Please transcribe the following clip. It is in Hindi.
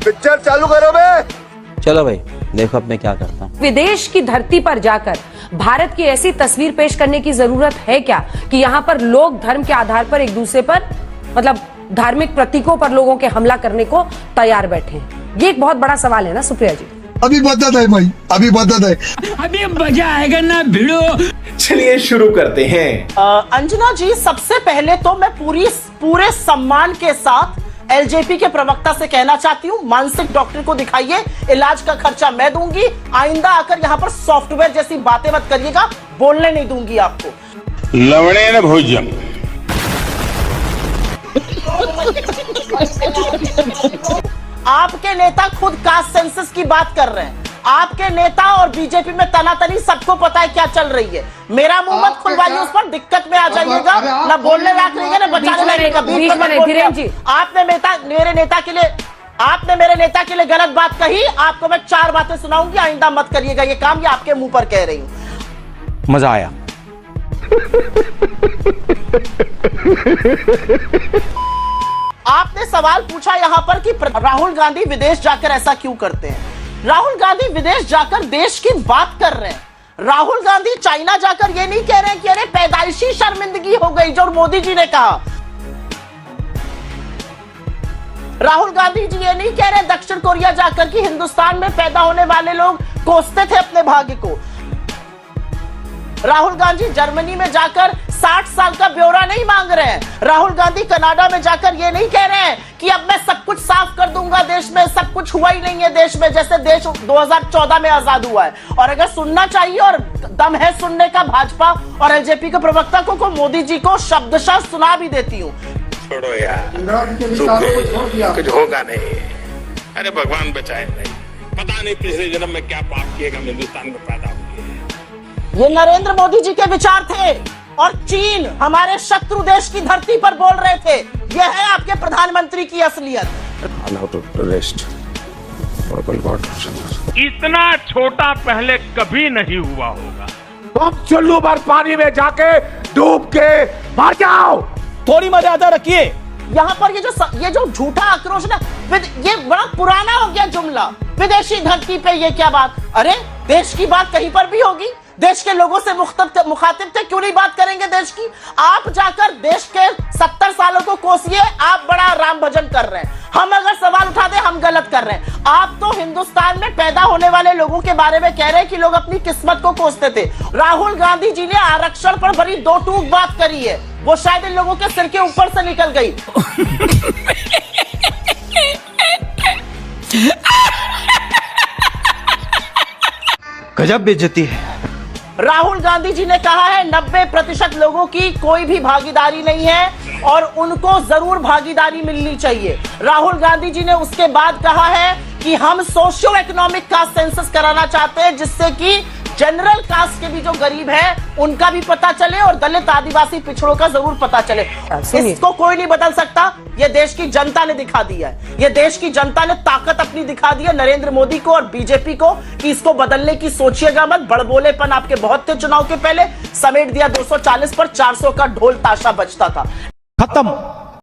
पिक्चर चालू करो बे। चलो भाई देखो अब मैं क्या करता हूँ। विदेश की धरती पर जाकर भारत की ऐसी तस्वीर पेश करने की जरूरत है क्या कि यहाँ पर लोग धर्म के आधार पर एक दूसरे पर मतलब धार्मिक प्रतीकों पर लोगों के हमला करने को तैयार बैठे हैं। ये एक बहुत बड़ा सवाल है ना सुप्रिया जी। अभी बता है भाई, अभी बता है। अभी मजा आएगा ना भिड़ो। चलिए शुरू करते हैं। अंजना जी, सबसे पहले तो मैं पूरे सम्मान के साथ एलजेपी के प्रवक्ता से कहना चाहती हूँ, मानसिक डॉक्टर को दिखाइए, इलाज का खर्चा मैं दूंगी। आइंदा आकर यहाँ पर सॉफ्टवेयर जैसी बातें मत करिएगा, बोलने नहीं दूंगी आपको। लवणेन भोज्यम। आपके नेता खुद कास्ट सेंसस की बात कर रहे हैं। आपके नेता और बीजेपी में तनातनी सबको पता है क्या चल रही है। मेरा मुंह मत खुलवाइए, उस पर दिक्कत में आ जाइएगा। ना बोलने लायक रहिएगा, ना बचाने लायक रहिएगा। आपने मेरे नेता के लिए गलत बात कही, आपको मैं 4 बातें सुनाऊंगी, आइंदा मत करिएगा ये काम, ये आपके मुंह पर कह रही हूँ। मजा आया। आपने सवाल पूछा यहाँ पर कि राहुल गांधी विदेश जाकर ऐसा क्यों करते हैं। राहुल गांधी विदेश जाकर देश की बात कर रहे हैं। राहुल गांधी चाइना जाकर ये नहीं कह रहे हैं कि अरे पैदाइशी शर्मिंदगी हो गई, जो मोदी जी ने कहा। राहुल गांधी जी ये नहीं कह रहे दक्षिण कोरिया जाकर कि हिंदुस्तान में पैदा होने वाले लोग कोसते थे अपने भाग्य को। राहुल गांधी जर्मनी में जाकर 60 साल का ब्यौरा नहीं मांग रहे हैं। राहुल गांधी कनाडा में जाकर ये नहीं कह रहे हैं कि अब मैं सब कुछ साफ कर दूंगा देश में, सब कुछ हुआ ही नहीं है देश में, जैसे देश 2014 में आजाद हुआ है। और अगर सुनना चाहिए और दम है सुनने का भाजपा और एलजेपी के प्रवक्ता को मोदी जी को शब्दशः सुना भी देती हूँ। छोड़ो यार, कुछ होगा नहीं। अरे भगवान बचाए नहीं, पता नहीं पिछले जन्म में क्या पाप किएगा, हिंदुस्तान में पैदा हुए। ये नरेंद्र मोदी जी के विचार थे और चीन हमारे शत्रु देश की धरती पर बोल रहे थे। यह है आपके प्रधानमंत्री की असलियत। इतना छोटा पहले कभी नहीं हुआ होगा। तुम चुल्लू भर पानी में जाके डूब के मर जाओ। थोड़ी मर्यादा रखिए। यहाँ पर ये जो झूठा आक्रोश ना, ये बड़ा पुराना हो गया जुमला। विदेशी धरती पे ये क्या बात? अरे देश की बात कहीं पर भी होगी। देश के लोगों से मुखातिब थे, क्यों नहीं बात करेंगे देश की? आप जाकर देश के 70 सालों को कोसिए, आप बड़ा राम भजन कर रहे हैं। हम अगर सवाल उठा दे हम गलत कर रहे हैं। आप तो हिंदुस्तान में पैदा होने वाले लोगों के बारे में कह रहे हैं कि लोग अपनी किस्मत को कोसते थे। राहुल गांधी जी ने आरक्षण पर बड़ी 2 टूक बात करी है, वो शायद इन लोगों के सिर के ऊपर से निकल गई। गजब बेइज्जती है। राहुल गांधी जी ने कहा है 90% लोगों की कोई भी भागीदारी नहीं है और उनको जरूर भागीदारी मिलनी चाहिए। राहुल गांधी जी ने उसके बाद कहा है कि हम सोशियो इकोनॉमिक कास्ट सेंसस कराना चाहते हैं, जिससे कि जनरल कास्ट के भी जो गरीब है उनका भी पता चले और दलित आदिवासी पिछड़ों का जरूर पता चले। इसको कोई नहीं बदल सकता, ये देश की जनता ने दिखा दिया है। ये देश की जनता ने ताकत अपनी दिखा दी है नरेंद्र मोदी को और बीजेपी को कि इसको बदलने की सोचिएगा मत। बड़बोलेपन आपके बहुत थे चुनाव के पहले, समेट दिया 240 पर 400 का ढोल ताशा बजता था। खत्म।